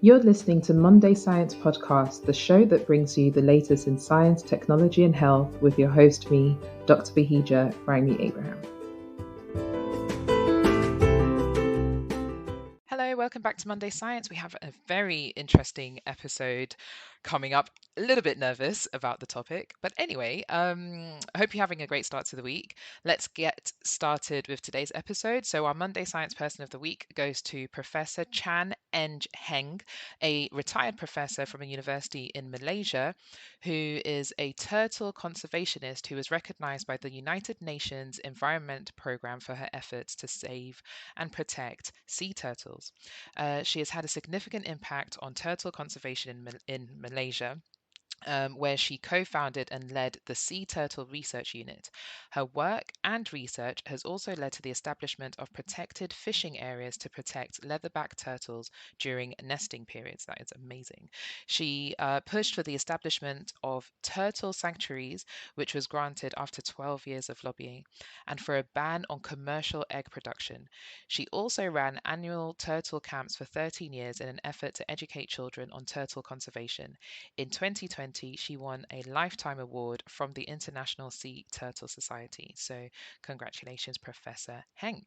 You're listening to Monday Science Podcast, the show that brings you the latest in science, technology, and health with your host, me, Dr. Bahijja Raimi-Abraham. Hello, welcome back to Monday Science. We have a very interesting episode coming up. A little bit nervous about the topic, but anyway, I hope you're having a great start to the week. Let's get started with today's episode. So our Monday Science Person of the Week goes to Professor Chan Eng Heng, a retired professor from a university in Malaysia, who is a turtle conservationist who was recognized by the United Nations Environment Programme for her efforts to save and protect sea turtles. She has had a significant impact on turtle conservation in Malaysia. Where she co-founded and led the Sea Turtle Research Unit. Her work and research has also led to the establishment of protected fishing areas to protect leatherback turtles during nesting periods. That is amazing. She pushed for the establishment of turtle sanctuaries, which was granted after 12 years of lobbying, and for a ban on commercial egg production. She also ran annual turtle camps for 13 years in an effort to educate children on turtle conservation. In 2020, she won a Lifetime Award from the International Sea Turtle Society. So, congratulations, Professor Heng.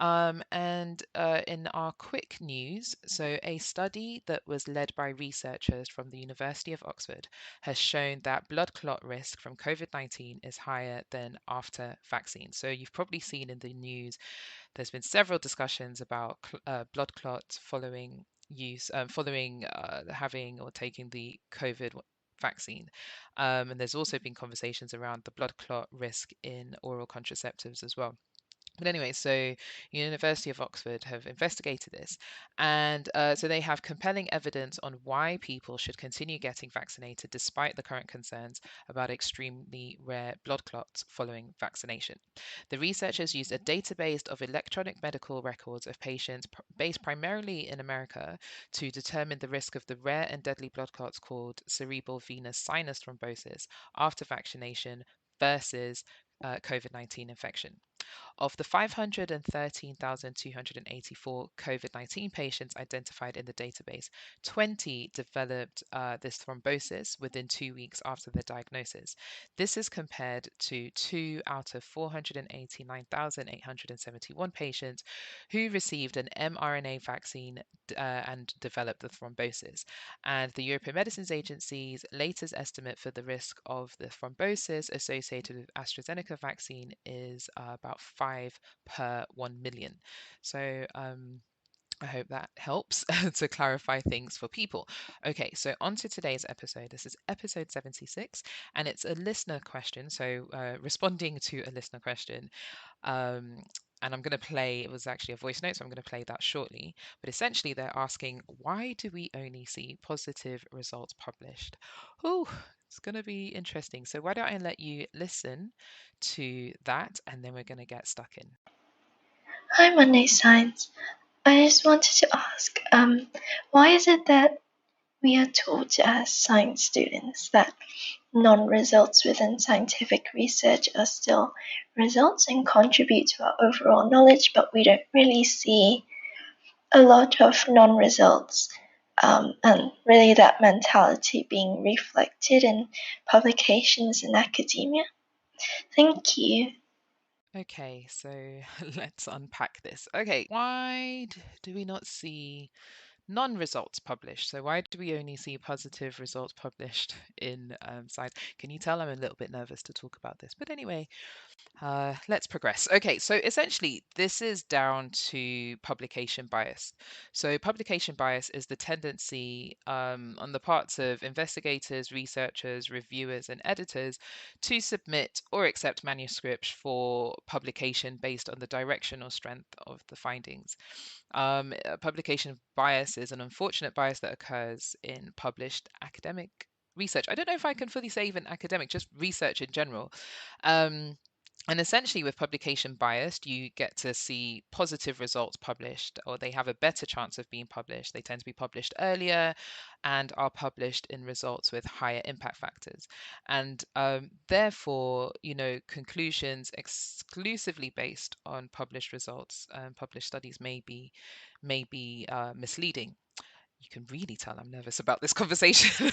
In our quick news, so a study that was led by researchers from the University of Oxford has shown that blood clot risk from COVID-19 is higher than after vaccine. So you've probably seen in the news, there's been several discussions about blood clots following having or taking the COVID vaccine. And there's also been conversations around the blood clot risk in oral contraceptives as well. But anyway, so University of Oxford have investigated this, and so they have compelling evidence on why people should continue getting vaccinated despite the current concerns about extremely rare blood clots following vaccination. The researchers used a database of electronic medical records of patients based primarily in America to determine the risk of the rare and deadly blood clots called cerebral venous sinus thrombosis after vaccination versus COVID-19 infection. Of the 513,284 COVID-19 patients identified in the database, 20 developed this thrombosis within 2 weeks after their diagnosis. This is compared to 2 out of 489,871 patients who received an mRNA vaccine and developed the thrombosis. And the European Medicines Agency's latest estimate for the risk of the thrombosis associated with AstraZeneca vaccine is about 5 per 1 million. So I hope that helps to clarify things for people. Okay, so on to today's episode. This is episode 76, and it's a listener question. So responding to a listener question. And I'm going to play, it was actually a voice note, so I'm going to play that shortly. But essentially, they're asking, why do we only see positive results published? Oh, it's going to be interesting. So why don't I let you listen to that, and then we're going to get stuck in. Hi, Monday Science. I just wanted to ask, why is it that we are taught as science students that non-results within scientific research are still results and contribute to our overall knowledge, but we don't really see a lot of non-results and really that mentality being reflected in publications in academia? Thank you. Okay, so let's unpack this. Okay, why do we not see non-results published? So why do we only see positive results published in science? Can you tell I'm a little bit nervous to talk about this? But anyway, let's progress. Okay, so essentially, this is down to publication bias. So, publication bias is the tendency on the parts of investigators, researchers, reviewers, and editors to submit or accept manuscripts for publication based on the direction or strength of the findings. Publication bias is an unfortunate bias that occurs in published academic research. I don't know if I can fully say even academic, just research in general. And essentially, with publication bias, you get to see positive results published, or they have a better chance of being published. They tend to be published earlier and are published in results with higher impact factors. And therefore, conclusions exclusively based on published results, published studies may be misleading. You can really tell I'm nervous about this conversation.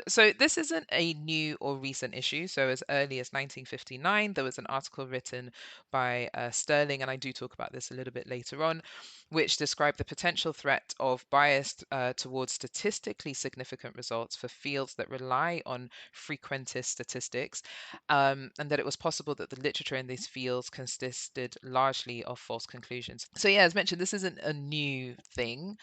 So this isn't a new or recent issue. So as early as 1959, there was an article written by Sterling, and I do talk about this a little bit later on, which described the potential threat of bias towards statistically significant results for fields that rely on frequentist statistics, and that it was possible that the literature in these fields consisted largely of false conclusions. So yeah, as mentioned, this isn't a new thing.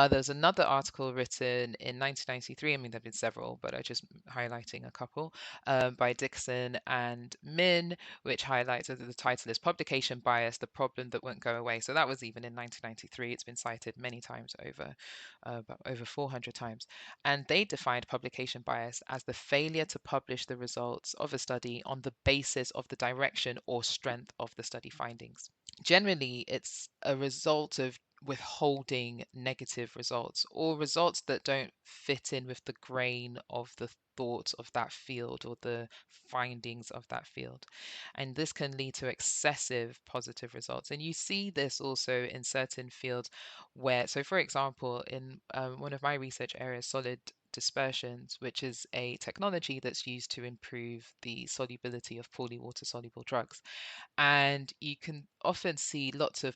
There's another article written in 1993. I mean, there have been several, but I'm just highlighting a couple, by Dickerson and Min, which highlights that the title is Publication Bias, the Problem That Won't Go Away. So that was even in 1993. It's been cited many times about over 400 times. And they defined publication bias as the failure to publish the results of a study on the basis of the direction or strength of the study findings. Generally, it's a result of withholding negative results or results that don't fit in with the grain of the thoughts of that field or the findings of that field. And this can lead to excessive positive results. And you see this also in certain fields where, so for example, in one of my research areas, solid dispersions, which is a technology that's used to improve the solubility of poorly water soluble drugs. And you can often see lots of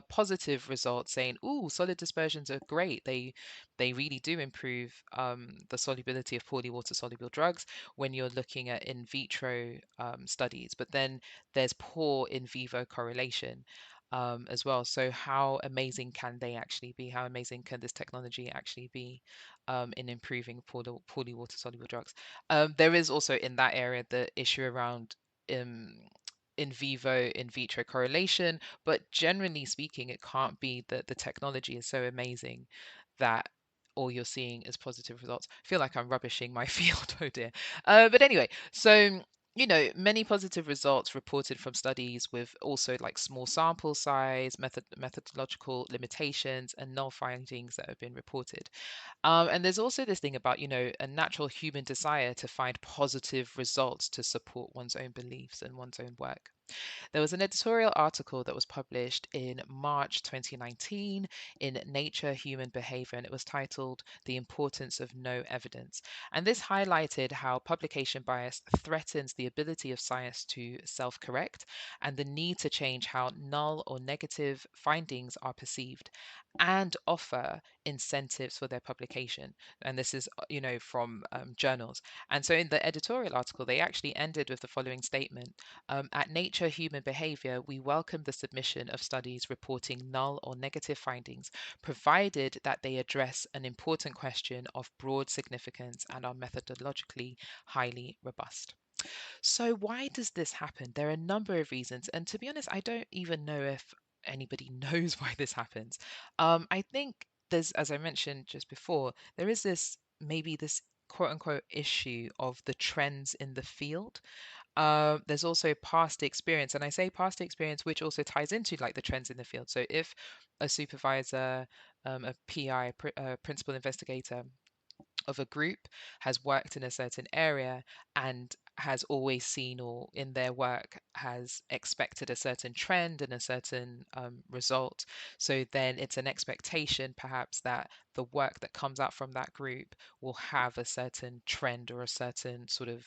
positive results saying, "Ooh, solid dispersions are great. They really do improve the solubility of poorly water soluble drugs when you're looking at in vitro studies." But then there's poor in vivo correlation as well. So how amazing can they actually be? How amazing can this technology actually be in improving poorly water soluble drugs? There is also in that area the issue around um, in vivo, in vitro correlation, but generally speaking, it can't be that the technology is so amazing that all you're seeing is positive results. I feel like I'm rubbishing my field, oh dear. But anyway, so many positive results reported from studies with also like small sample size, methodological limitations, and null findings that have been reported. And there's also this thing about, a natural human desire to find positive results to support one's own beliefs and one's own work. There was an editorial article that was published in March 2019 in Nature Human Behaviour, and it was titled The Importance of No Evidence. And this highlighted how publication bias threatens the ability of science to self correct and the need to change how null or negative findings are perceived and offer incentives for their publication. And this is, from journals. And so in the editorial article, they actually ended with the following statement. At Nature Human Behaviour, we welcome the submission of studies reporting null or negative findings, provided that they address an important question of broad significance and are methodologically highly robust. So, why does this happen? There are a number of reasons, and to be honest, I don't even know if anybody knows why this happens. I think there's, as I mentioned just before, there is this quote unquote issue of the trends in the field. There's also past experience, and I say past experience, which also ties into like the trends in the field. So if a supervisor, a PI, principal investigator of a group has worked in a certain area and has always seen or in their work has expected a certain trend and a certain result. So then it's an expectation perhaps that the work that comes out from that group will have a certain trend or a certain sort of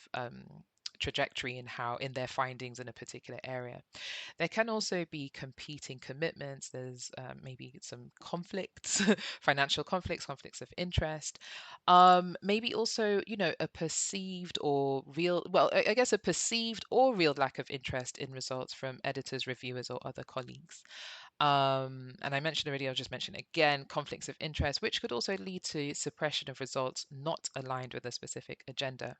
trajectory in their findings in a particular area. There can also be competing commitments. There's maybe some conflicts, financial conflicts, conflicts of interest. Maybe also, a perceived or real, well, I guess a perceived or real lack of interest in results from editors, reviewers, or other colleagues. And I mentioned already, I'll just mention again, conflicts of interest, which could also lead to suppression of results not aligned with a specific agenda.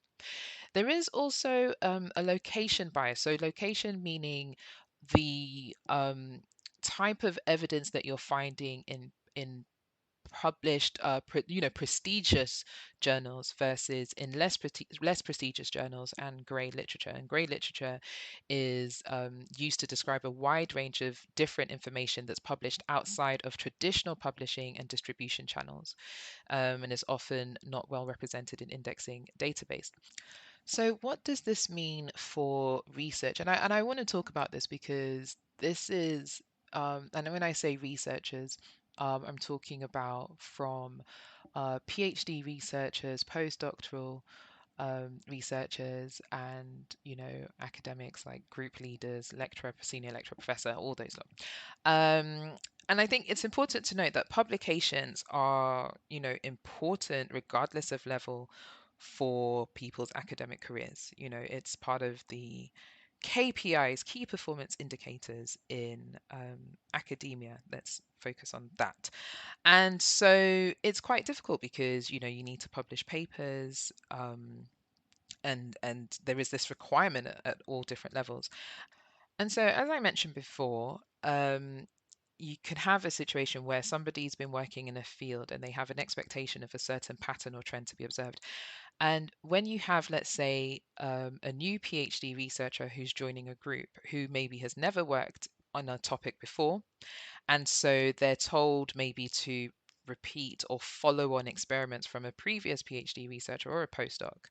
There is also a location bias. So location meaning the type of evidence that you're finding in published, prestigious journals versus in less prestigious journals and grey literature. And grey literature is used to describe a wide range of different information that's published outside of traditional publishing and distribution channels, and is often not well represented in indexing database. So, what does this mean for research? And I want to talk about this because this is, and when I say researchers, I'm talking about from PhD researchers, postdoctoral researchers, and academics like group leaders, lecturer, senior lecturer, professor, all those lot. And I think it's important to note that publications are important regardless of level for people's academic careers. It's part of the KPIs, key performance indicators in academia. Let's focus on that. And so it's quite difficult because you need to publish papers, and there is this requirement at all different levels. And so, as I mentioned before, you can have a situation where somebody's been working in a field and they have an expectation of a certain pattern or trend to be observed. And when you have, let's say, a new PhD researcher who's joining a group who maybe has never worked on a topic before, and so they're told maybe to repeat or follow on experiments from a previous PhD researcher or a postdoc,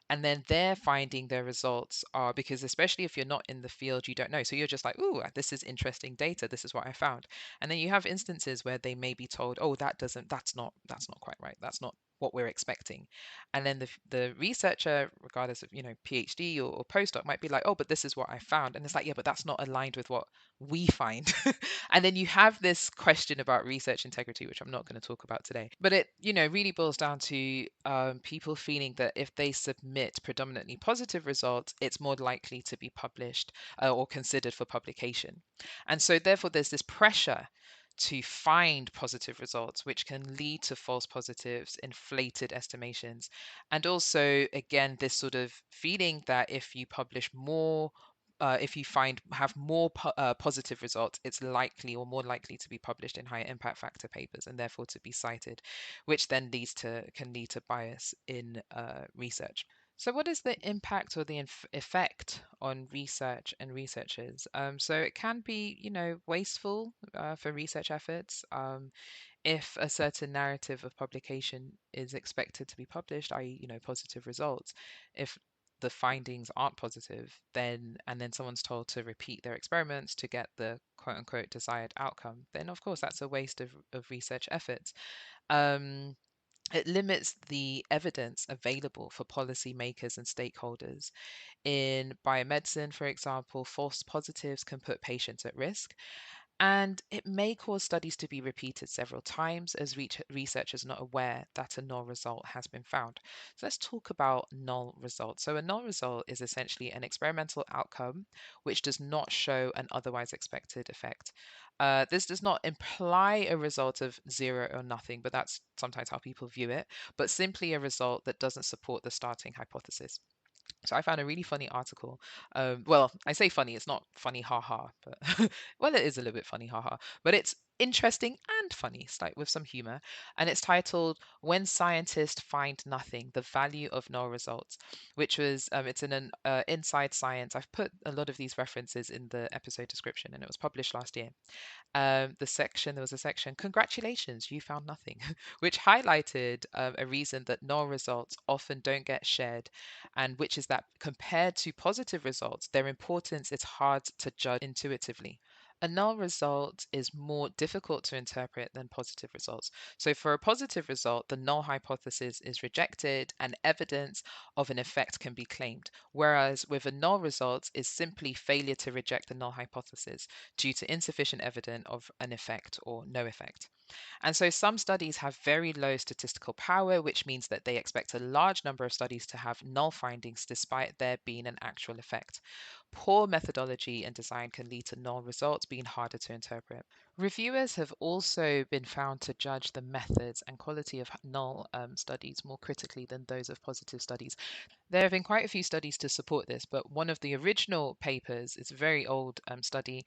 and then they're finding their results are, because especially if you're not in the field, you don't know, so you're just like, "Ooh, this is interesting data, this is what I found." And then you have instances where they may be told, "Oh, that's not quite right, that's not what we're expecting." And then the researcher, regardless of PhD or postdoc, might be like, "Oh, but this is what I found." And it's like, "Yeah, but that's not aligned with what we find." And then you have this question about research integrity, which I'm not going to talk about today. But it, really boils down to people feeling that if they submit predominantly positive results, it's more likely to be published or considered for publication. And so, therefore, there's this pressure to find positive results, which can lead to false positives, inflated estimations, and also, again, this sort of feeling that if you publish more, if you have more positive results, it's likely or more likely to be published in higher impact factor papers and therefore to be cited, which then can lead to bias in research. So, what is the impact or the effect on research and researchers? So, it can be, wasteful for research efforts. If a certain narrative of publication is expected to be published, i.e., positive results, if the findings aren't positive, then someone's told to repeat their experiments to get the quote unquote desired outcome, then of course that's a waste of research efforts. Um, it limits the evidence available for policymakers and stakeholders. In biomedicine, for example, false positives can put patients at risk, and it may cause studies to be repeated several times as researchers are not aware that a null result has been found. So let's talk about null results. So a null result is essentially an experimental outcome which does not show an otherwise expected effect. This does not imply a result of zero or nothing, but that's sometimes how people view it, but simply a result that doesn't support the starting hypothesis. So I found a really funny article. Well, I say funny, it's not funny, haha, but well, it is a little bit funny, haha, but it's interesting and funny, it's like with some humor. And it's titled "When Scientists Find Nothing: The Value of Null Results," which was it's in an Inside Science. I've put a lot of these references in the episode description, and it was published last year. There was a section, "Congratulations, you found nothing," which highlighted a reason that null results often don't get shared, and which is that compared to positive results, their importance is hard to judge intuitively. A null result is more difficult to interpret than positive results. So, for a positive result, the null hypothesis is rejected and evidence of an effect can be claimed, whereas with a null result is simply failure to reject the null hypothesis due to insufficient evidence of an effect or no effect. And so some studies have very low statistical power, which means that they expect a large number of studies to have null findings despite there being an actual effect. Poor methodology and design can lead to null results being harder to interpret. Reviewers have also been found to judge the methods and quality of null studies more critically than those of positive studies. There have been quite a few studies to support this, but one of the original papers is a very old study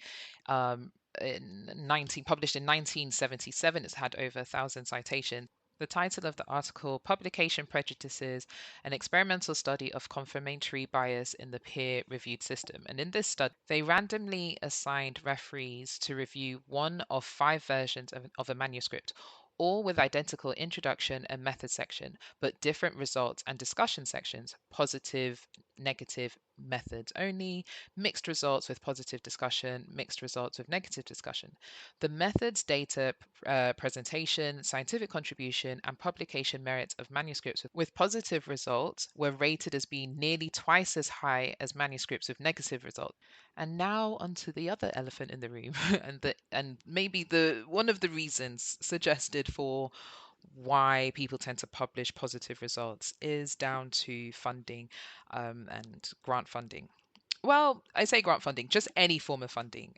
um, published in 1977. It's had over 1,000 citations. The title of the article, "Publication Prejudices, an Experimental Study of Confirmatory Bias in the Peer-Reviewed System." And in this study, they randomly assigned referees to review one of 5 versions of a manuscript, all with identical introduction and method section, but different results and discussion sections, positive, negative methods only, mixed results with positive discussion, mixed results with negative discussion. The methods, data, presentation, scientific contribution, and publication merits of manuscripts with positive results were rated as being nearly twice as high as manuscripts with negative results. And now onto the other elephant in the room, and maybe the one of the reasons suggested for why people tend to publish positive results is down to funding and grant funding. Well, I say grant funding, just any form of funding.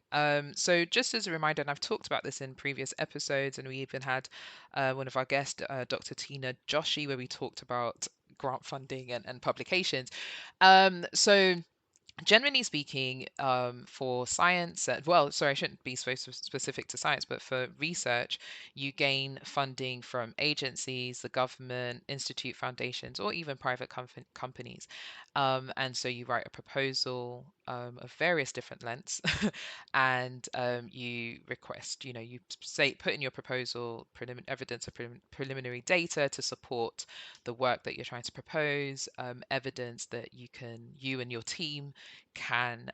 So just as a reminder, and I've talked about this in previous episodes, and we even had one of our guests, Dr. Tina Joshi, where we talked about grant funding and publications. So generally speaking, for science, well, sorry, I shouldn't be so specific to science, but for research, you gain funding from agencies, the government, institute foundations, or even private companies. And so you write a proposal of various different lengths, and you request, you say, put in your proposal evidence of preliminary data to support the work that you're trying to propose, evidence that you and your team can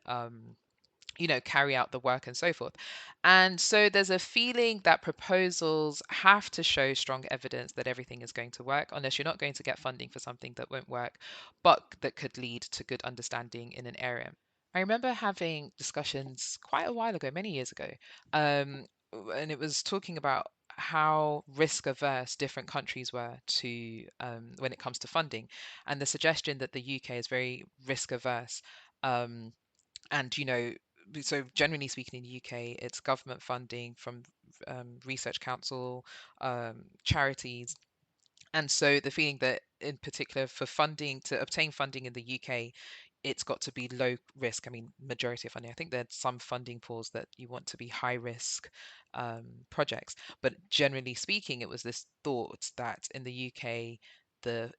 carry out the work and so forth. And so there's a feeling that proposals have to show strong evidence that everything is going to work, unless you're not going to get funding for something that won't work, but that could lead to good understanding in an area. I remember having discussions quite a while ago, many years ago, and it was talking about how risk averse different countries were to when it comes to funding, and the suggestion that the UK is very risk averse. Um, and so generally speaking in the UK, it's government funding from research council, charities, and so the feeling that in particular for funding to obtain funding in the UK, it's got to be low risk. I mean, majority of funding. I think there's some funding pools that you want to be high risk projects, but generally speaking, it was this thought that in the UK,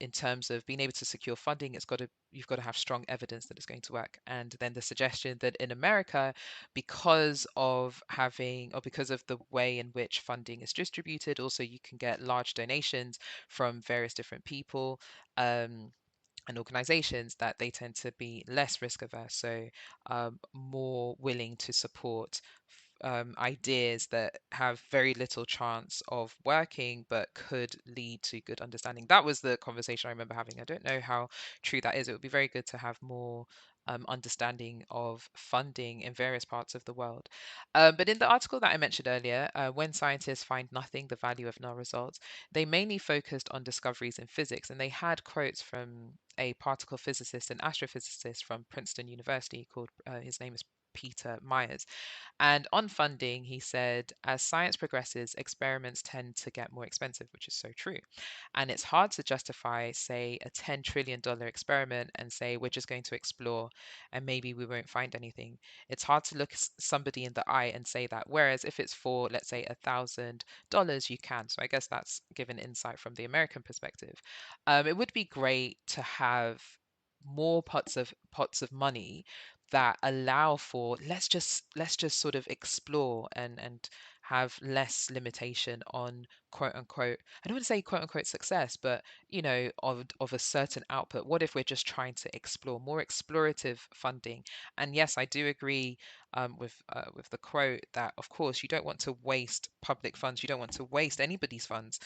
in terms of being able to secure funding, you've got to have strong evidence that it's going to work. And then the suggestion that in America, because of the way in which funding is distributed, also you can get large donations from various different people. And organizations, that they tend to be less risk averse, so more willing to support ideas that have very little chance of working but could lead to good understanding. That was the conversation I remember having. I don't know how true that is. It would be very good to have more understanding of funding in various parts of the world. But in the article that I mentioned earlier, When Scientists Find Nothing, the Value of Null Results, they mainly focused on discoveries in physics, and they had quotes from a particle physicist and astrophysicist from Princeton University called, his name is Peter Myers. And on funding, he said, as science progresses, experiments tend to get more expensive, which is so true. And it's hard to justify, say, a $10 trillion experiment and say, we're just going to explore and maybe we won't find anything. It's hard to look somebody in the eye and say that. Whereas if it's for, let's say, $1,000, you can. So I guess that's given insight from the American perspective. It would be great to have more pots of money that allow for, let's just sort of explore and have less limitation on quote unquote, I don't want to say quote unquote success, but of a certain output. What if we're just trying to explore more explorative funding? And yes, I do agree with the quote that of course you don't want to waste public funds, you don't want to waste anybody's funds.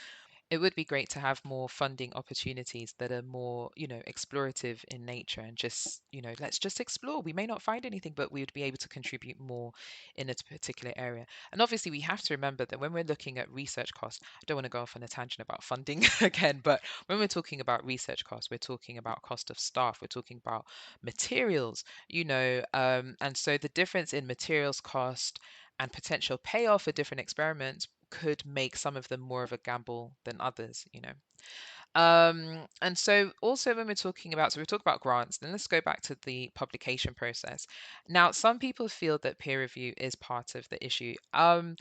It would be great to have more funding opportunities that are more, explorative in nature, and just, let's just explore. We may not find anything, but we would be able to contribute more in a particular area. And obviously, we have to remember that when we're looking at research costs, I don't want to go off on a tangent about funding again, but when we're talking about research costs, we're talking about cost of staff, we're talking about materials, and so the difference in materials cost and potential payoff for different experiments could make some of them more of a gamble than others. And so also when we're talking about, so we talk about grants, then let's go back to the publication process. Now, some people feel that peer review is part of the issue. And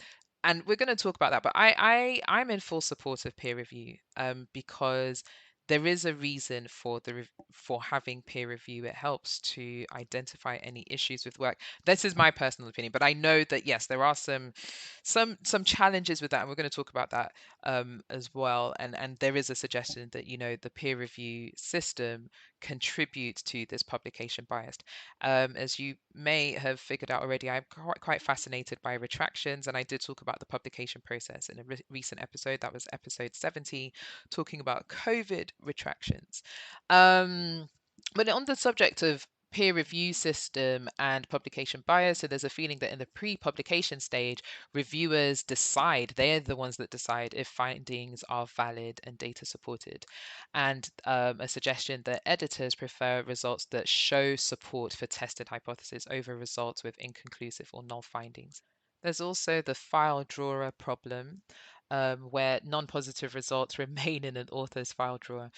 we're going to talk about that, but I'm in full support of peer review, because there is a reason for having peer review. It helps to identify any issues with work. This is my personal opinion, but I know that yes, there are some challenges with that, and we're going to talk about that as well. And there is a suggestion that the peer review system contribute to this publication bias. As you may have figured out already, I'm quite fascinated by retractions, and I did talk about the publication process in a recent episode. That was episode 70, talking about COVID retractions. But on the subject of peer review system and publication bias, so there's a feeling that in the pre-publication stage, reviewers decide, they're the ones that decide if findings are valid and data supported. And a suggestion that editors prefer results that show support for tested hypotheses over results with inconclusive or null findings. There's also the file drawer problem, where non-positive results remain in an author's file drawer.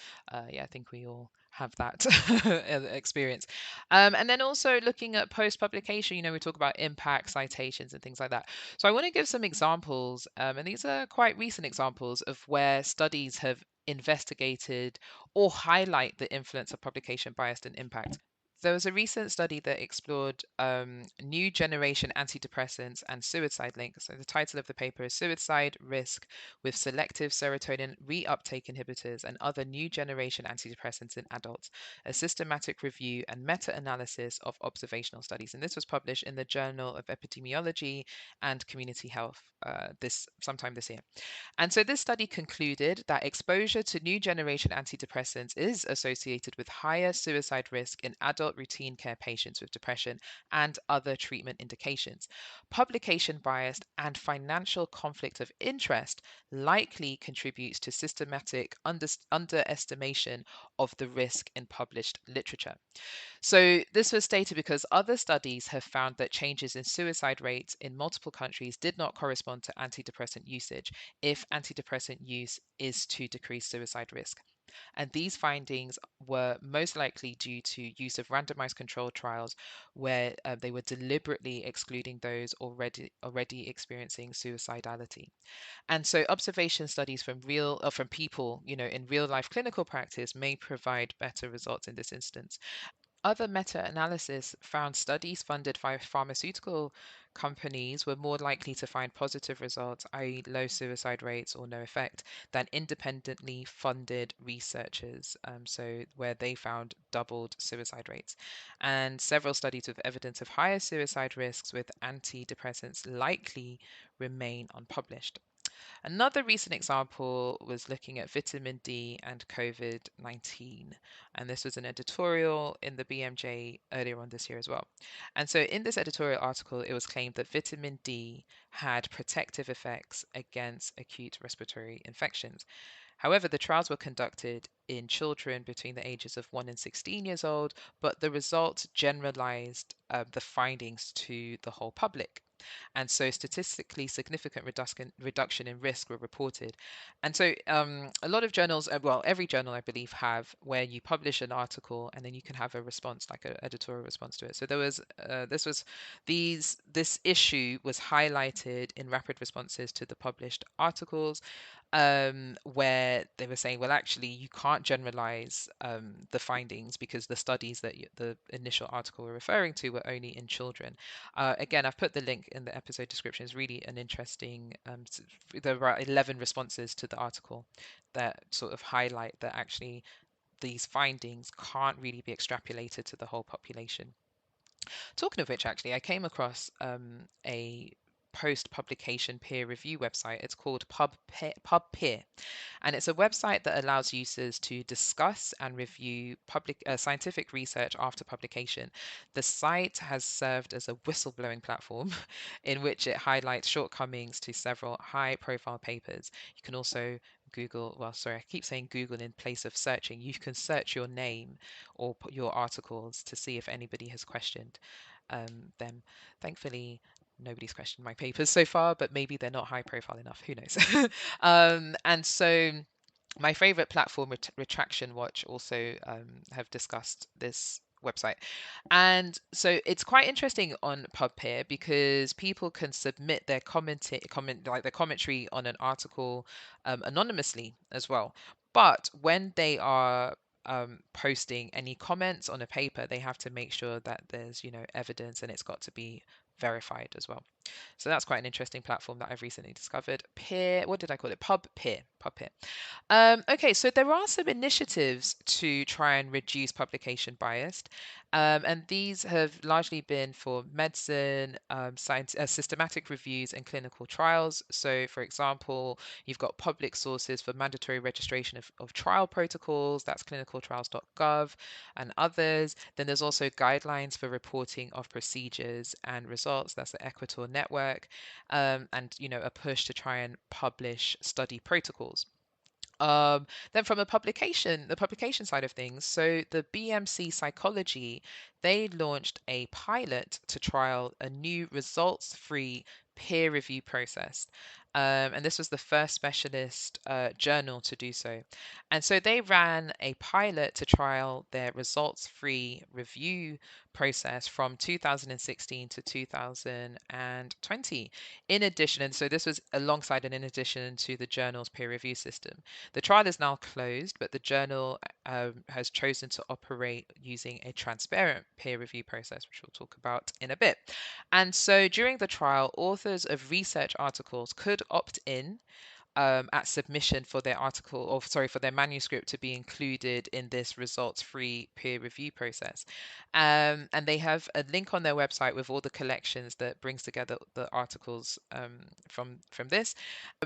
Yeah, I think we all have that experience. And then also looking at post-publication, we talk about impact, citations, and things like that. So I want to give some examples, and these are quite recent examples of where studies have investigated or highlight the influence of publication bias and impact. There was a recent study that explored new generation antidepressants and suicide links. So the title of the paper is Suicide Risk with Selective Serotonin Reuptake Inhibitors and Other New Generation Antidepressants in Adults, a systematic review and meta-analysis of observational studies. And this was published in the Journal of Epidemiology and Community Health sometime this year. And so this study concluded that exposure to new generation antidepressants is associated with higher suicide risk in adult routine care patients with depression and other treatment indications. Publication bias and financial conflict of interest likely contributes to systematic underestimation of the risk in published literature. So this was stated because other studies have found that changes in suicide rates in multiple countries did not correspond to antidepressant usage if antidepressant use is to decrease suicide risk. And these findings were most likely due to use of randomized controlled trials where they were deliberately excluding those already experiencing suicidality. And so observation studies from people, in real life clinical practice may provide better results in this instance. Other meta-analysis found studies funded by pharmaceutical companies were more likely to find positive results, i.e., low suicide rates or no effect, than independently funded researchers, so where they found doubled suicide rates. And several studies with evidence of higher suicide risks with antidepressants likely remain unpublished. Another recent example was looking at vitamin D and COVID-19. And this was an editorial in the BMJ earlier on this year as well. And so in this editorial article, it was claimed that vitamin D had protective effects against acute respiratory infections. However, the trials were conducted in children between the ages of 1 and 16 years old, but the results generalized the findings to the whole public. And so statistically significant reduction in risk were reported. And so a lot of journals, well, every journal I believe have where you publish an article and then you can have a response, like an editorial response to it. So there was this issue was highlighted in rapid responses to the published articles, where they were saying, well, actually, you can't generalize the findings because the studies that the initial article were referring to were only in children. Again, I've put the link in the episode description. It's really an interesting, there were 11 responses to the article that sort of highlight that actually these findings can't really be extrapolated to the whole population. Talking of which, actually, I came across a post-publication peer review website. It's called PubPeer, and it's a website that allows users to discuss and review scientific research after publication. The site has served as a whistleblowing platform in which it highlights shortcomings to several high-profile papers. You can also Google, well, sorry, I keep saying Google in place of searching. You can search your name or put your articles to see if anybody has questioned them. Thankfully, nobody's questioned my papers so far, but maybe they're not high profile enough. Who knows? And so my favorite platform, Retraction Watch, also have discussed this website. And so it's quite interesting on PubPeer because people can submit their like their commentary on an article anonymously as well. But when they are posting any comments on a paper, they have to make sure that there's, evidence and it's got to be verified as well. So that's quite an interesting platform that I've recently discovered. Peer, what did I call it? PubPeer. Okay, so there are some initiatives to try and reduce publication bias, and these have largely been for medicine, science, systematic reviews, and clinical trials. So, for example, you've got public sources for mandatory registration of trial protocols, that's clinicaltrials.gov, and others. Then there's also guidelines for reporting of procedures and results, that's the Equator Network, and a push to try and publish study protocols. Then from the publication side of things, so the BMC Psychology, they launched a pilot to trial a new results-free peer review process. And this was the first specialist journal to do so. And so they ran a pilot to trial their results-free review process from 2016 to 2020. In addition, and so this was alongside and in addition to the journal's peer review system. The trial is now closed, but the journal has chosen to operate using a transparent peer review process, which we'll talk about in a bit. And so during the trial, authors of research articles could opt in at submission for their article, or sorry, for their manuscript to be included in this results-free peer review process. And they have a link on their website with all the collections that brings together the articles from this.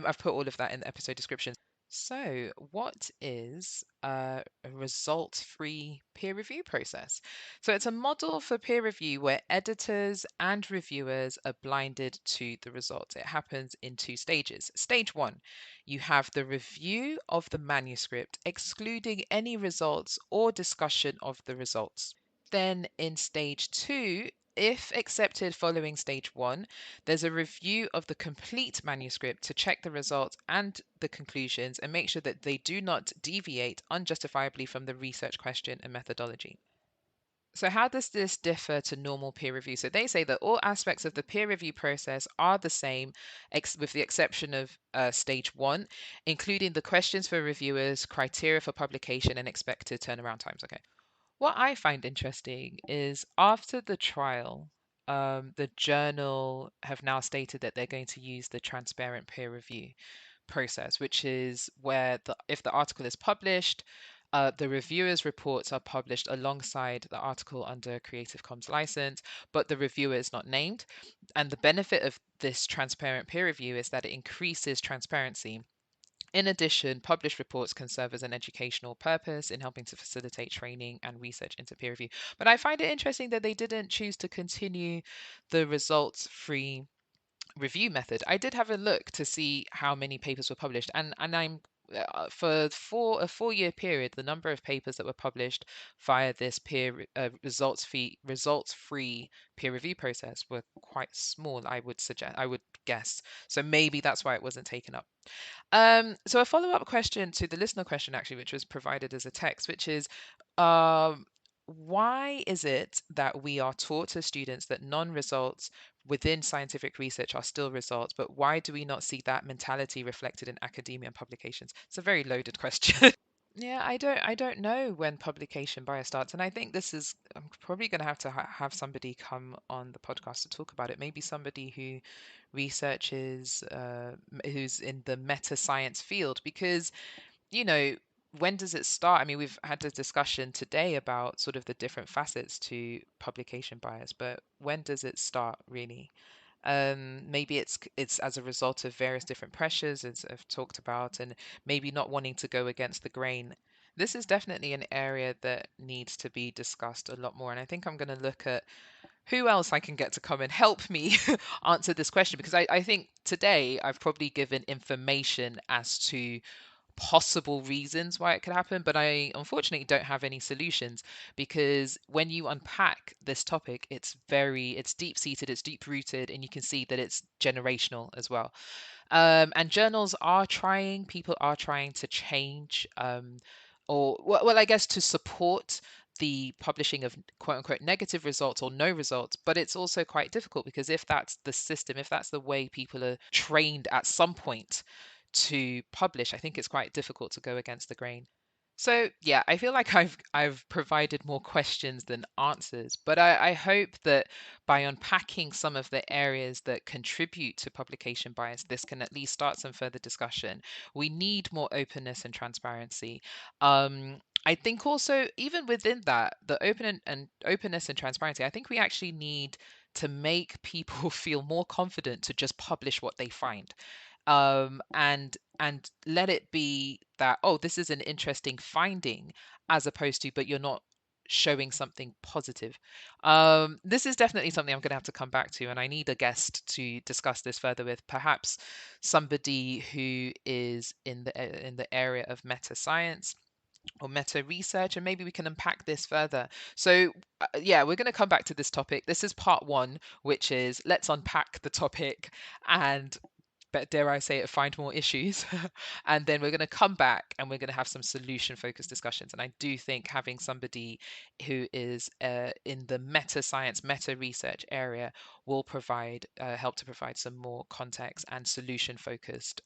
I've put all of that in the episode description. So, what is a result-free peer review process? So, it's a model for peer review where editors and reviewers are blinded to the results. It happens in two stages. Stage one, you have the review of the manuscript, excluding any results or discussion of the results. Then in stage two, if accepted following stage one, there's a review of the complete manuscript to check the results and the conclusions and make sure that they do not deviate unjustifiably from the research question and methodology. So how does this differ to normal peer review? So they say that all aspects of the peer review process are the same, with the exception of stage one, including the questions for reviewers, criteria for publication, and expected turnaround times. Okay. What I find interesting is after the trial, the journal have now stated that they're going to use the transparent peer review process, which is where if the article is published, the reviewer's reports are published alongside the article under a Creative Commons license, but the reviewer is not named. And the benefit of this transparent peer review is that it increases transparency. In addition, published reports can serve as an educational purpose in helping to facilitate training and research into peer review. But I find it interesting that they didn't choose to continue the results-free review method. I did have a look to see how many papers were published, and I'm for a 4-year period, the number of papers that were published via this results-free peer review process were quite small. I would guess. So maybe that's why it wasn't taken up. So a follow-up question to the listener question, actually, which was provided as a text, which is, why is it that we are taught as students that non-results within scientific research are still results, but why do we not see that mentality reflected in academia and publications? It's a very loaded question. Yeah, I don't know when publication bias starts, and I think I'm probably going to have to have somebody come on the podcast to talk about it. Maybe somebody who researches, who's in the meta science field, because you know, when does it start? I mean, we've had a discussion today about sort of the different facets to publication bias, but when does it start really? Maybe it's as a result of various different pressures, as I've talked about, and maybe not wanting to go against the grain. This is definitely an area that needs to be discussed a lot more, and I think I'm going to look at who else I can get to come and help me answer this question, because I think today I've probably given information as to possible reasons why it could happen, but I unfortunately don't have any solutions, because when you unpack this topic, it's deep-seated, it's deep-rooted, and you can see that it's generational as well. And people are trying to change, I guess to support the publishing of quote unquote negative results or no results, but it's also quite difficult because if that's the system, if that's the way people are trained at some point to publish, I think it's quite difficult to go against the grain. So yeah, I feel like I've provided more questions than answers, but I hope that by unpacking some of the areas that contribute to publication bias, this can at least start some further discussion. We need more openness and transparency. I think also even within that, the and openness and transparency, I think we actually need to make people feel more confident to just publish what they find. And let it be that, oh, this is an interesting finding, as opposed to, but you're not showing something positive. This is definitely something I'm going to have to come back to, and I need a guest to discuss this further with, perhaps somebody who is in the area of meta science or meta research, and maybe we can unpack this further. So yeah, we're going to come back to this topic. This is part one, which is let's unpack the topic and, but dare I say it, find more issues. And then we're going to come back and we're going to have some solution focused discussions. And I do think having somebody who is in the meta science, meta research area will provide help to provide some more context and solution focused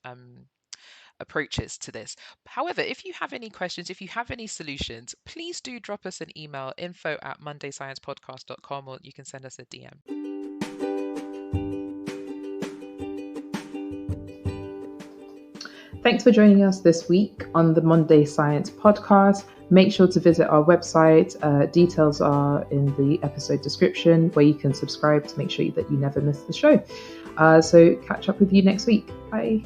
approaches to this. However, if you have any questions, if you have any solutions, please do drop us an email, info@mondaysciencepodcast.com, or you can send us a DM. Thanks for joining us this week on the Monday Science podcast. Make sure to visit our website. Details are in the episode description, where you can subscribe to make sure that you never miss the show. So catch up with you next week. Bye.